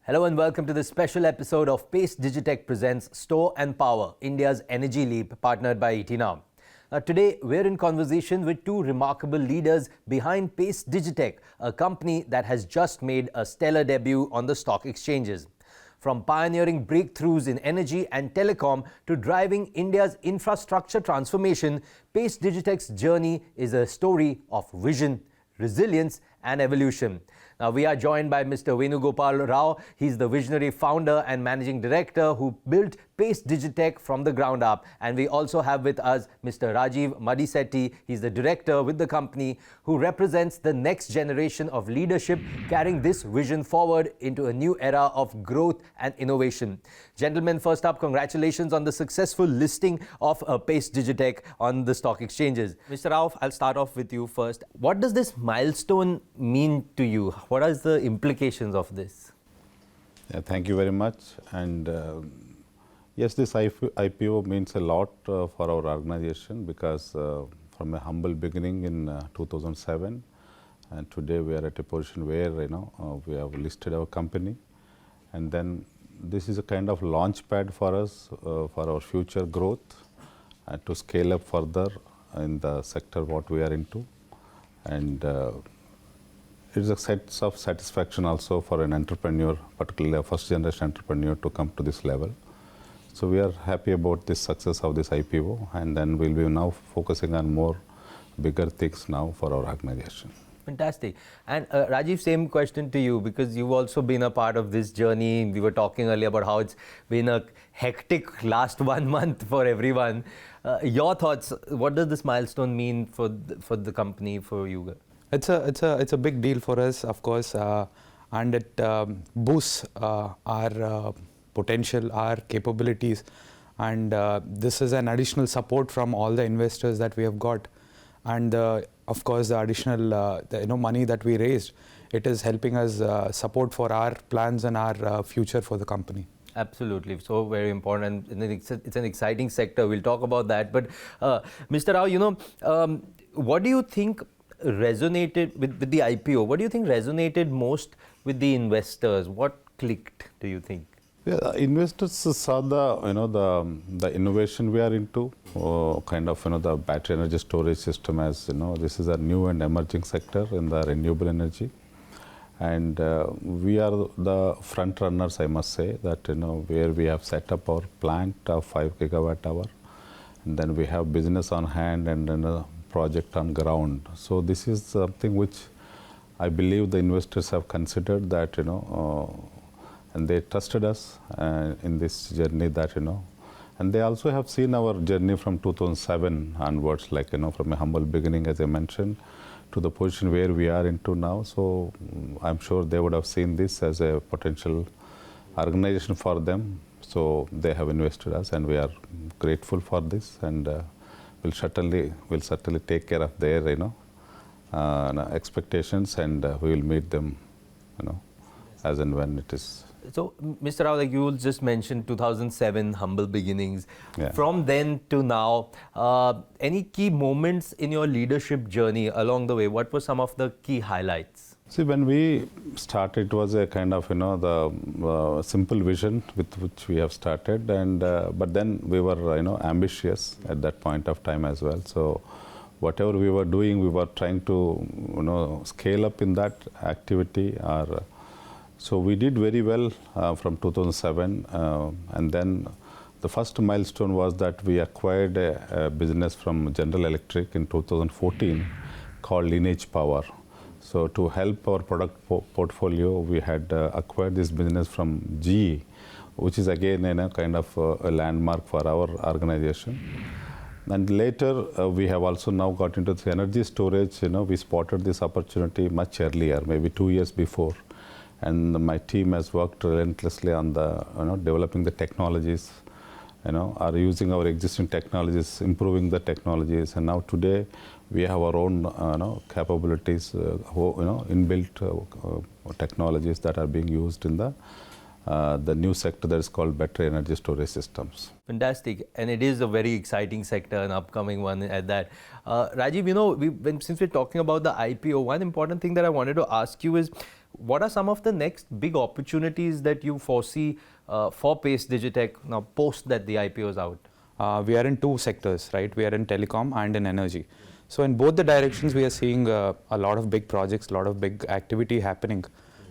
Hello and welcome to this special episode of Pace Digitek presents Store and Power, India's Energy Leap, partnered by ET Now. Today, we're in conversation with two remarkable leaders behind Pace Digitek, a company that has just made a stellar debut on the stock exchanges. From pioneering breakthroughs in energy and telecom to driving India's infrastructure transformation, Pace Digitek's journey is a story of vision, resilience and evolution. Now, we are joined by Mr. Venugopal Rao. He's the visionary founder and managing director who built Pace Digitek from the ground up. And we also have with us Mr. Rajiv Madisetti. He's the director with the company who represents the next generation of leadership, carrying this vision forward into a new era of growth and innovation. Gentlemen, first up, congratulations on the successful listing of Pace Digitek on the stock exchanges. Mr. Rao, I'll start off with you first. What does this milestone mean to you? What are the implications of this? Yeah, thank you very much. And yes, this IPO means a lot for our organization because from a humble beginning in 2007, and today we are at a position where we have listed our company, and then this is a kind of launch pad for us for our future growth and to scale up further in the sector what we are into, and it is a sense of satisfaction also for an entrepreneur, particularly a first-generation entrepreneur, to come to this level. So we are happy about this success of this IPO, and then we'll be now focusing on more bigger things now for our organization. Fantastic. And Rajiv, same question to you, because you've also been a part of this journey. We were talking earlier about how it's been a hectic last 1 month for everyone. Your thoughts, what does this milestone mean for the company, for you? It's a big deal for us, of course, and it boosts our potential, our capabilities, and this is an additional support from all the investors that we have got, and of course the additional money that we raised. It is helping us support for our plans and our future for the company. Absolutely, so very important, and it's an exciting sector. We'll talk about that. But Mr. Rao, what do you think resonated with the IPO? What do you think resonated most with the investors? What clicked, do you think? Yeah, investors saw the innovation we are into, the battery energy storage system, as this is a new and emerging sector in the renewable energy, and we are the front runners, I must say, that where we have set up our plant of 5 gigawatt hour, and then we have business on hand and then a project on ground. So this is something which I believe the investors have considered that and they trusted us in this journey that and they also have seen our journey from 2007 onwards, like from a humble beginning, as I mentioned, to the position where we are into now. So I'm sure they would have seen this as a potential organization for them. So they have invested us, and we are grateful for this, and we'll certainly take care of their expectations, and we will meet them as and when it is. So, Mr. Rao, like you just mentioned 2007, humble beginnings. Yeah. From then to now, any key moments in your leadership journey along the way? What were some of the key highlights? See, when we started, it was a kind of the simple vision with which we have started, and but then we were ambitious at that point of time as well. So whatever we were doing, we were trying to scale up in that activity. So we did very well from 2007, and then the first milestone was that we acquired a business from General Electric in 2014 called Lineage Power. So to help our product portfolio, we had acquired this business from GE, which is again kind of a landmark for our organization. And later, we have also now got into the energy storage. We spotted this opportunity much earlier, maybe 2 years before. And my team has worked relentlessly on the developing the technologies, are using our existing technologies, improving the technologies, and now today we have our own capabilities, inbuilt technologies that are being used in the new sector that is called battery energy storage systems. Fantastic, and it is a very exciting sector, an upcoming one at that. Rajiv, since we're talking about the IPO, one important thing that I wanted to ask you is, what are some of the next big opportunities that you foresee for Pace Digitek now post that the IPO is out? We are in two sectors, right? We are in telecom and in energy. So in both the directions, we are seeing a lot of big projects, a lot of big activity happening.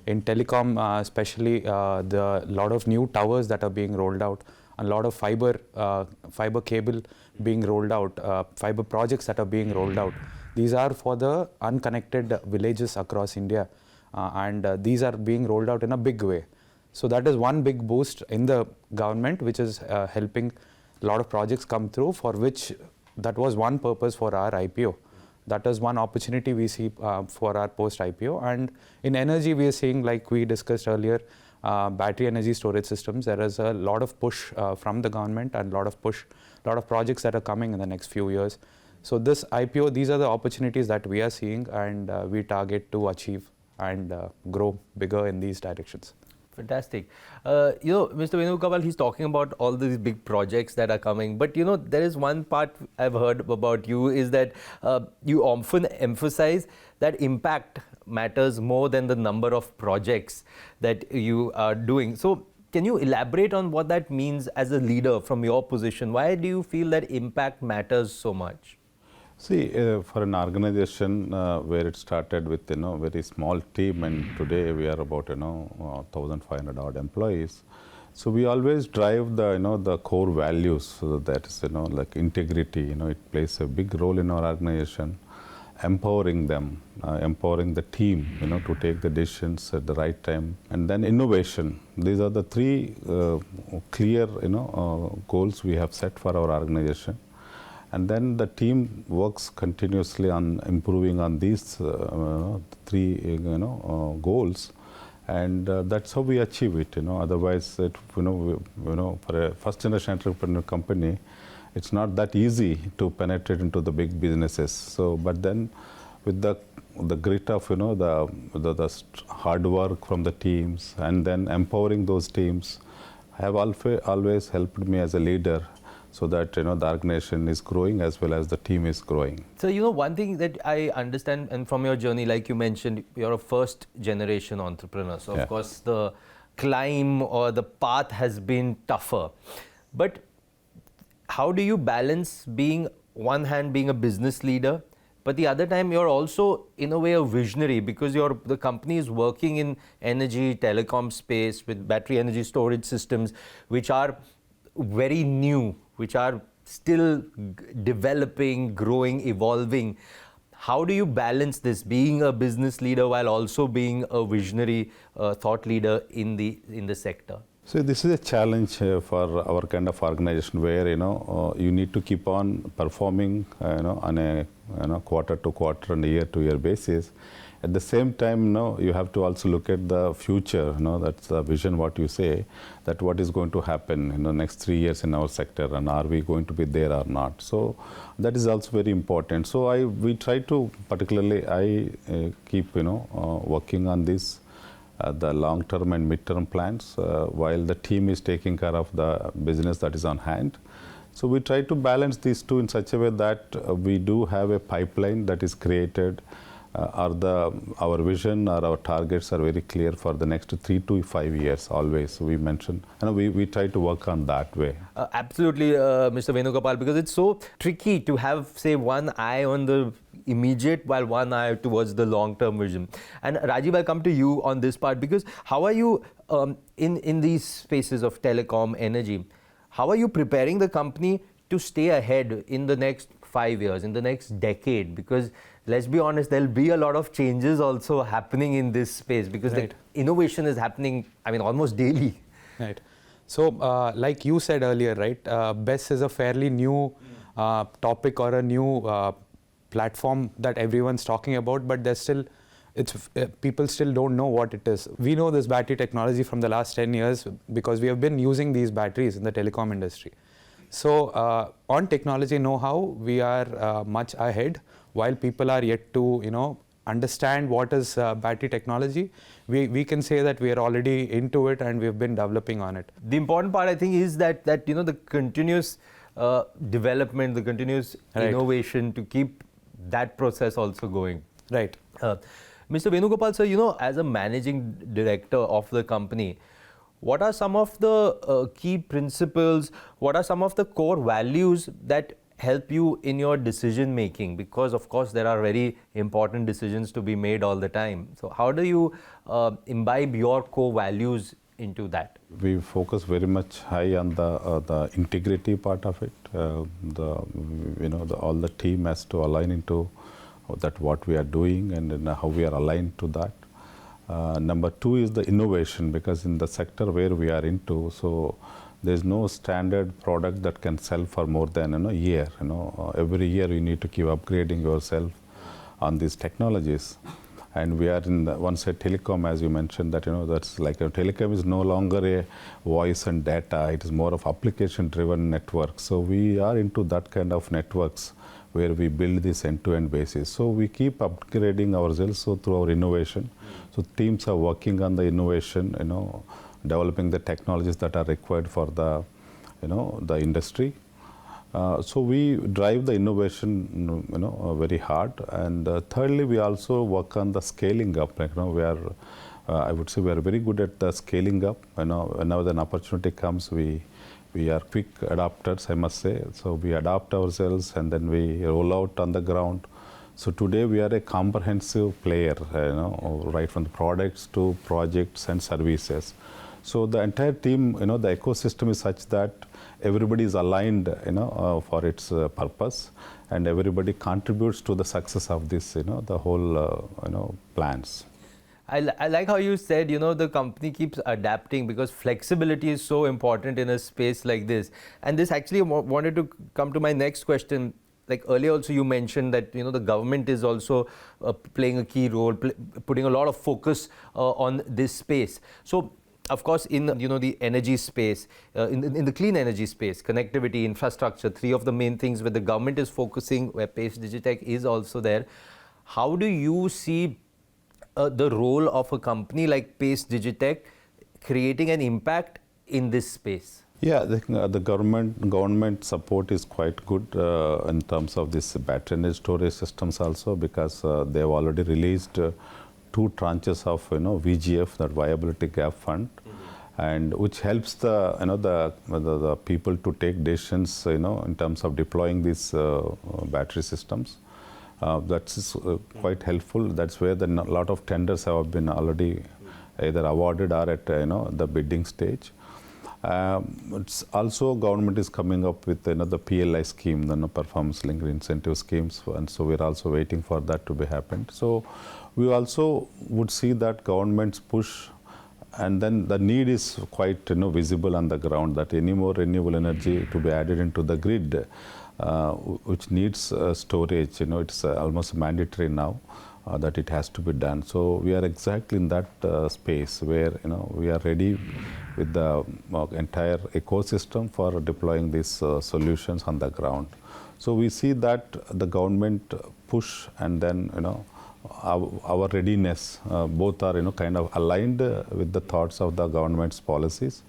In telecom, especially the lot of new towers that are being rolled out, a lot of fiber cable being rolled out, fiber projects that are being rolled out. These are for the unconnected villages across India, and these are being rolled out in a big way. So that is one big boost in the government, which is helping a lot of projects come through, for which that was one purpose for our IPO. That is one opportunity we see for our post-IPO. And in energy, we are seeing, like we discussed earlier, battery energy storage systems. There is a lot of push from the government and a lot of projects that are coming in the next few years. So this IPO, these are the opportunities that we are seeing, and we target to achieve and grow bigger in these directions. Fantastic. Mr. Venugopal, he's talking about all these big projects that are coming. But, there is one part I've heard about you is that you often emphasize that impact matters more than the number of projects that you are doing. So can you elaborate on what that means as a leader from your position? Why do you feel that impact matters so much? See, for an organization where it started with very small team, and today we are about 1,500 odd employees. So we always drive the core values. So that is like integrity. It plays a big role in our organization. Empowering them, empowering the team, to take the decisions at the right time, and then innovation. These are the three clear goals we have set for our organization. And then the team works continuously on improving on these three goals, and that's how we achieve it. Otherwise, for a first generation entrepreneur company, it's not that easy to penetrate into the big businesses. So, but then with the grit of the hard work from the teams, and then empowering those teams, have always helped me as a leader, so that the organization is growing as well as the team is growing. So one thing that I understand, and from your journey, like you mentioned, you're a first generation entrepreneur. So of course the climb or the path has been tougher. But how do you balance being a business leader, but the other time you're also in a way a visionary, because the company is working in energy, telecom space with battery energy storage systems, which are very new, which are still developing, growing, evolving. How do you balance this, being a business leader while also being a visionary thought leader in the sector? So this is a challenge for our kind of organization, where you need to keep on performing on a quarter to quarter and year to year basis. At the same time, you have to also look at the future. That's the vision, what you say, that what is going to happen in the next 3 years in our sector, and are we going to be there or not? So that is also very important. So we try to, particularly I keep working on this, the long-term and mid-term plans, while the team is taking care of the business that is on hand. So we try to balance these two in such a way that we do have a pipeline that is created. Our vision or our targets are very clear for the next 3 to 5 years always. We mention, we try to work on that way. Absolutely, Mr. Venugopal, because it's so tricky to have, say, one eye on the immediate while one eye towards the long-term vision. And Rajiv, I'll come to you on this part, because how are you in these spaces of telecom, energy, how are you preparing the company to stay ahead in the next 5 years, in the next decade? Because let's be honest, there'll be a lot of changes also happening in this space, because the innovation is happening, almost daily. Right. So, like you said earlier, right, BESS is a fairly new topic or a new platform that everyone's talking about, but there's still, people still don't know what it is. We know this battery technology from the last 10 years because we have been using these batteries in the telecom industry. So, on technology know-how, we are much ahead. While people are yet to, understand what is battery technology, we can say that we are already into it and we've been developing on it. The important part, I think, is that the continuous development, the continuous innovation to keep that process also going. Right. Mr. Venugopal sir, as a managing director of the company, what are some of the key principles, what are some of the core values that help you in your decision making? Because of course there are very important decisions to be made all the time. So how do you imbibe your core values into that? We focus very much high on the integrity part of it. All the team has to align into that what we are doing and then how we are aligned to that. Number two is the innovation, because in the sector where we are into, so there's no standard product that can sell for more than a year. Every year you need to keep upgrading yourself on these technologies. And we are in one side telecom, as you mentioned, that that's like telecom is no longer a voice and data; it is more of application-driven network. So we are into that kind of networks where we build this end-to-end basis. So we keep upgrading ourselves through our innovation. So teams are working on the innovation, developing the technologies that are required for the industry. So we drive the innovation, very hard. And thirdly, we also work on the scaling up. We are, I would say, we are very good at the scaling up. Whenever an opportunity comes, we are quick adapters, I must say. So we adapt ourselves and then we roll out on the ground. So today we are a comprehensive player, right from the products to projects and services. So the entire team, the ecosystem is such that everybody is aligned, for its purpose, and everybody contributes to the success of this, the whole, plans. I like how you said, the company keeps adapting, because flexibility is so important in a space like this. And this actually wanted to come to my next question. Like earlier also you mentioned that, the government is also playing a key role, putting a lot of focus on this space. So, of course, in the energy space, in the clean energy space, connectivity, infrastructure, three of the main things where the government is focusing, where Pace Digitek is also there. How do you see the role of a company like Pace Digitek creating an impact in this space? Yeah, the government support is quite good in terms of this battery energy storage systems also, because they have already released 2 tranches of VGF, that Viability Gap Fund, and which helps the people to take decisions in terms of deploying these battery systems. That's quite helpful. That's where a lot of tenders have been already either awarded or at the bidding stage. It's also government is coming up with another PLI scheme, the performance linked incentive schemes, and so we're also waiting for that to be happened. So we also would see that government's push, and then the need is quite visible on the ground, that any more renewable energy to be added into the grid, which needs storage. It's almost mandatory now that it has to be done. So we are exactly in that space where we are ready with the entire ecosystem for deploying these solutions on the ground. So we see that the government push and then our readiness, both are kind of aligned with the thoughts of the government's policies,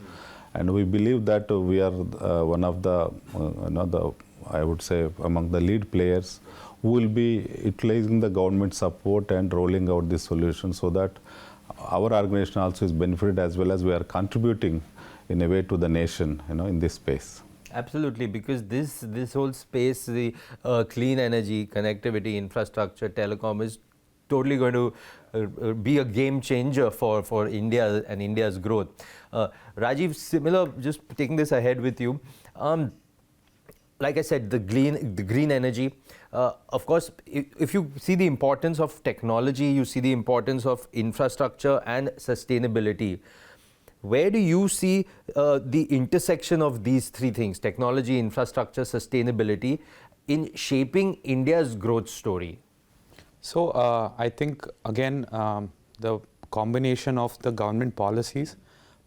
and we believe that we are one of the I would say among the lead players who will be utilizing the government support and rolling out this solution, so that our organization also is benefited, as well as we are contributing in a way to the nation, in this space. Absolutely, because this whole space, the clean energy, connectivity, infrastructure, telecom is totally going to be a game changer for India and India's growth. Rajiv, similar, just taking this ahead with you. Like I said, the green energy, of course, if you see the importance of technology, you see the importance of infrastructure and sustainability. Where do you see the intersection of these 3 things, technology, infrastructure, sustainability, in shaping India's growth story? So I think, again, the combination of the government policies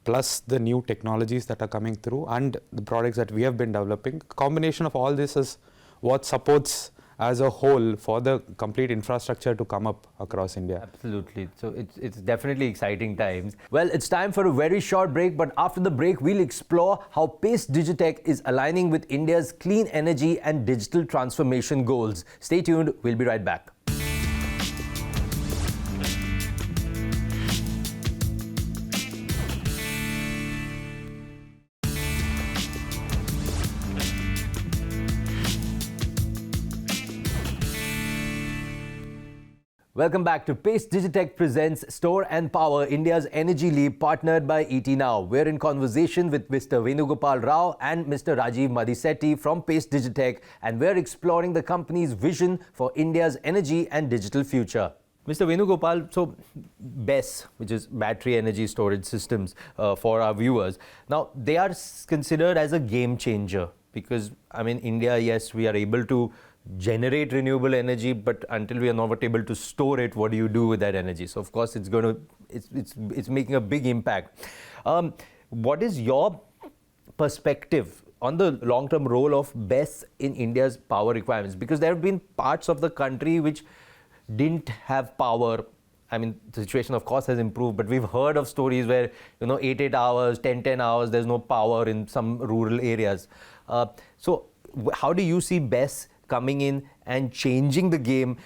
plus the new technologies that are coming through and the products that we have been developing, combination of all this is what supports as a whole for the complete infrastructure to come up across India. Absolutely. So it's definitely exciting times. Well, it's time for a very short break, but after the break, we'll explore how Pace Digitek is aligning with India's clean energy and digital transformation goals. Stay tuned. We'll be right back. Welcome back to Pace Digitek presents Store and Power, India's Energy Leap, partnered by ET Now. We're in conversation with Mr. Venugopal Rao and Mr. Rajiv Madhisetti from Pace Digitek, and we're exploring the company's vision for India's energy and digital future. Mr. Venugopal, so BESS, which is Battery Energy Storage Systems for our viewers, now they are considered as a game changer because, I mean, India, yes, we are able to generate renewable energy, but until we are not able to store it, what do you do with that energy? So of course it's making a big impact. What is your perspective on the long-term role of BESS in India's power requirements? Because there have been parts of the country which didn't have power. I mean, the situation of course has improved, but we've heard of stories where, 8 hours, 10 hours, there's no power in some rural areas. So how do you see BESS coming in and changing the game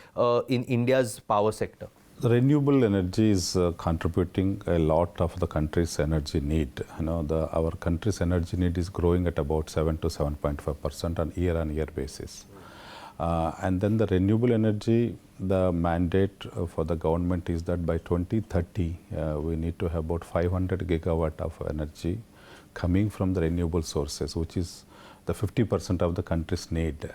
in India's power sector? The renewable energy is contributing a lot of the country's energy need. Our country's energy need is growing at about 7 to 7.5% on year basis. And then the renewable energy, the mandate for the government is that by 2030, we need to have about 500 gigawatt of energy coming from the renewable sources, which is the 50% of the country's need.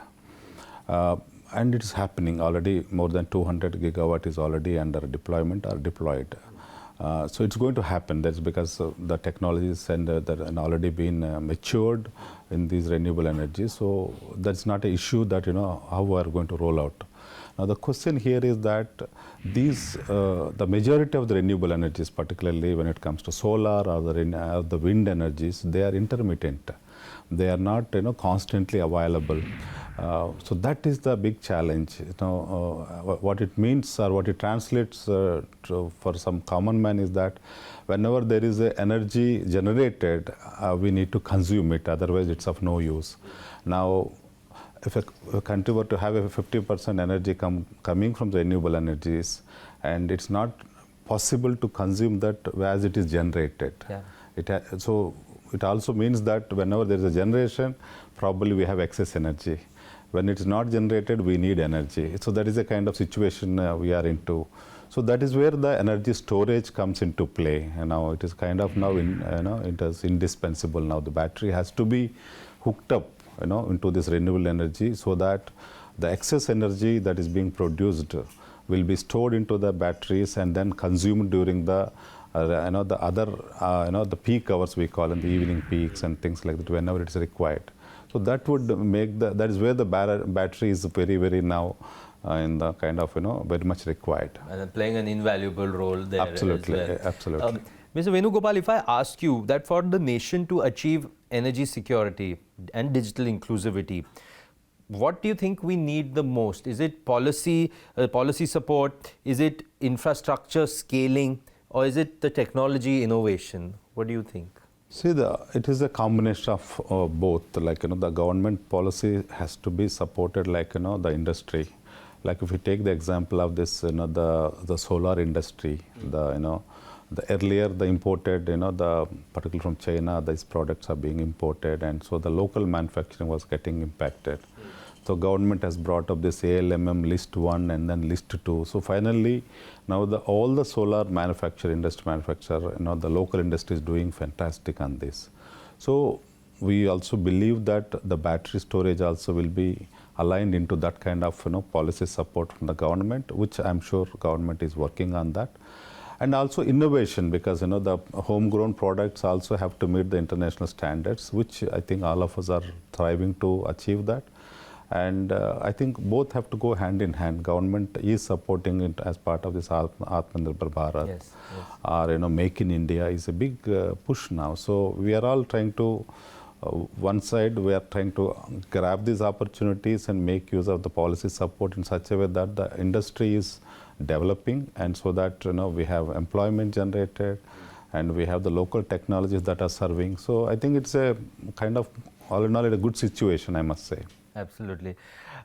And it is happening already. More than 200 gigawatt is already under deployment or deployed. So it's going to happen. That's because the technologies and that already been matured in these renewable energies. So that's not an issue that how we are going to roll out. Now the question here is that these the majority of the renewable energies, particularly when it comes to solar or the wind energies, they are intermittent. They are not constantly available. So that is the big challenge. What it means or what it translates for some common man is that whenever there is a energy generated, we need to consume it. Otherwise, it's of no use. Now, if a country were to have a 50% energy coming from the renewable energies, and it's not possible to consume that as it is generated. Yeah. So it also means that whenever there is a generation, probably we have excess energy. When it's not generated, we need energy. So that is a kind of situation we are into. So that is where the energy storage comes into play. And now it is kind of it is indispensable now. The battery has to be hooked up, into this renewable energy so that the excess energy that is being produced will be stored into the batteries and then consumed during the the other the peak hours we call in the evening peaks and things like that whenever it is required. So that would make that is where the battery is very now in the kind of very much required. And playing an invaluable role there. Absolutely, as well. absolutely. Mr. Venugopal, if I ask you that for the nation to achieve energy security and digital inclusivity, what do you think we need the most? Is it policy support? Is it infrastructure scaling? Or is it the technology innovation? What do you think? See, it is a combination of both. Like, the government policy has to be supported like, the industry. Like if you take the example of this, the solar industry, the earlier the imported, particularly from China, these products are being imported, and so the local manufacturing was getting impacted. So government has brought up this ALMM list 1 and then list 2. So finally, now all the solar industry manufacturer, the local industry is doing fantastic on this. So we also believe that the battery storage also will be aligned into that kind of policy support from the government, which I'm sure government is working on that. And also innovation, because the homegrown products also have to meet the international standards, which I think all of us are striving to achieve that. And I think both have to go hand in hand. Government is supporting it as part of this Atmanirbhar Bharat. Yes. Or Make in India is a big push now. So we are all trying to, one side we are trying to grab these opportunities and make use of the policy support in such a way that the industry is developing, and so that we have employment generated and we have the local technologies that are serving. So I think it's a kind of all in all a good situation, I must say. Absolutely.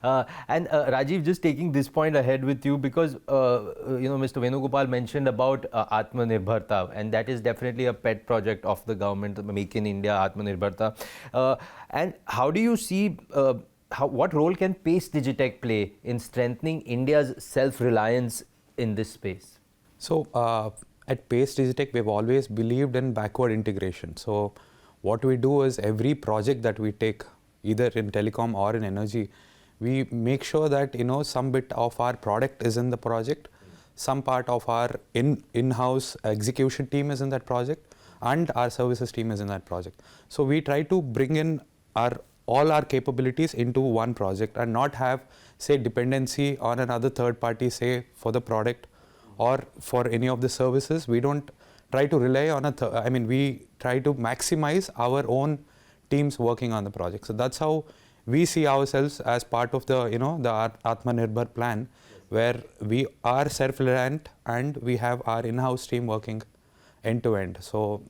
And Rajiv, just taking this point ahead with you, because Mr. Venugopal mentioned about Atmanirbharta, and that is definitely a pet project of the government, Make in India, Atmanirbharta. And how do you see, what role can Pace Digitek play in strengthening India's self-reliance in this space? So at Pace Digitek, we've always believed in backward integration. So what we do is every project that we take, either in telecom or in energy, we make sure that some bit of our product is in the project, some part of our in-house execution team is in that project, and our services team is in that project. So we try to bring in all our capabilities into one project and not have, say, dependency on another third party, say, for the product or for any of the services. We don't try to rely on we try to maximize our own teams working on the project. So that's how we see ourselves as part of the the Atmanirbhar plan, where we are self-reliant and we have our in-house team working end to end. So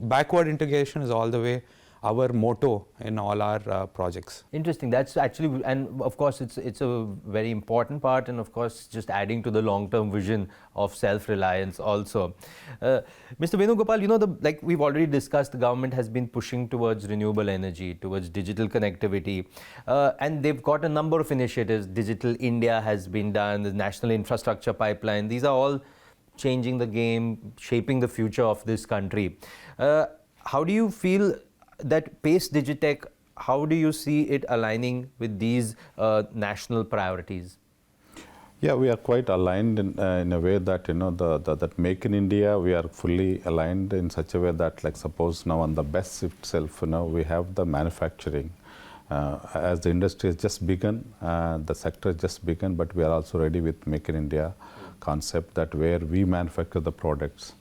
backward integration is all the way our motto in all our projects. Interesting. That's actually, and of course, it's a very important part, and of course, just adding to the long-term vision of self-reliance also. Mr. Venugopal, like we've already discussed, the government has been pushing towards renewable energy, towards digital connectivity, and they've got a number of initiatives. Digital India has been done, the National Infrastructure Pipeline. These are all changing the game, shaping the future of this country. How do you feel that Pace Digitek, how do you see it aligning with these national priorities? Yeah, we are quite aligned in a way that that Make in India, we are fully aligned in such a way that, like, suppose now on the BESS itself, we have the manufacturing. As the industry has just begun, the sector has just begun, but we are also ready with Make in India concept, that where we manufacture the products.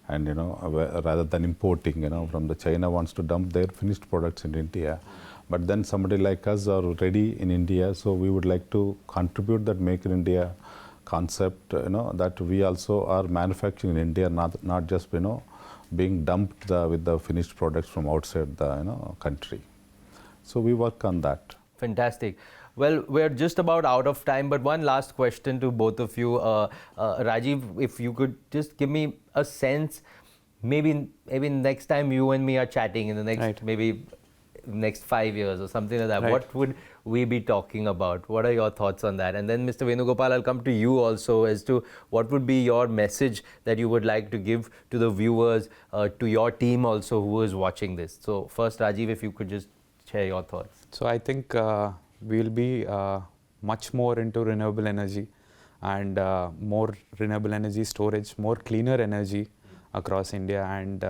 And rather than importing, from the China wants to dump their finished products in India, but then somebody like us are ready in India, so we would like to contribute that Make in India concept, that we also are manufacturing in India, not just being dumped with the finished products from outside the country. So we work on that. Fantastic. Well, we're just about out of time, but one last question to both of you. Rajiv, if you could just give me a sense, maybe next time you and me are chatting in the next, maybe next 5 years or something like that, what would we be talking about? What are your thoughts on that? And then Mr. Venugopal, I'll come to you also as to what would be your message that you would like to give to the viewers, to your team also who is watching this. So first, Rajiv, if you could just share your thoughts. So I think we'll be much more into renewable energy and more renewable energy storage, more cleaner energy across India, and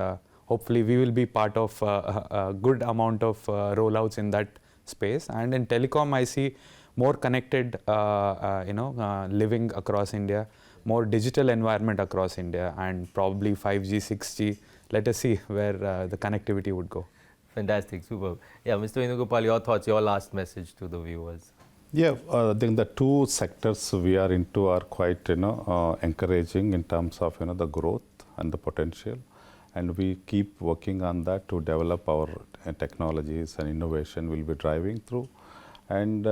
hopefully we will be part of a good amount of rollouts in that space. And in telecom, I see more connected living across India, more digital environment across India, and probably 5G, 6G. Let us see where the connectivity would go. Fantastic, superb. Yeah, Mr. Venugopal, your thoughts, your last message to the viewers. Yeah, I think the two sectors we are into are quite encouraging in terms of the growth and the potential, and we keep working on that to develop our technologies and innovation we'll be driving through. And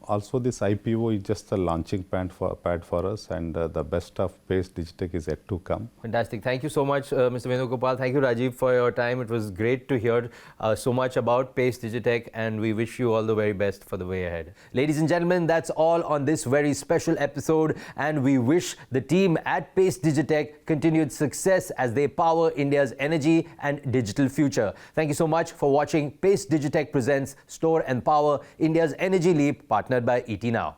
also this IPO is just a launching pad for us, and the best of Pace Digitek is yet to come. Fantastic. Thank you so much, Mr. Venugopal. Thank you, Rajiv, for your time. It was great to hear so much about Pace Digitek, and we wish you all the very best for the way ahead. Ladies and gentlemen, that's all on this very special episode, and we wish the team at Pace Digitek continued success as they power India's energy and digital future. Thank you so much for watching Pace Digitek presents Store and Power India's Energy Leap, partnered by ET Now.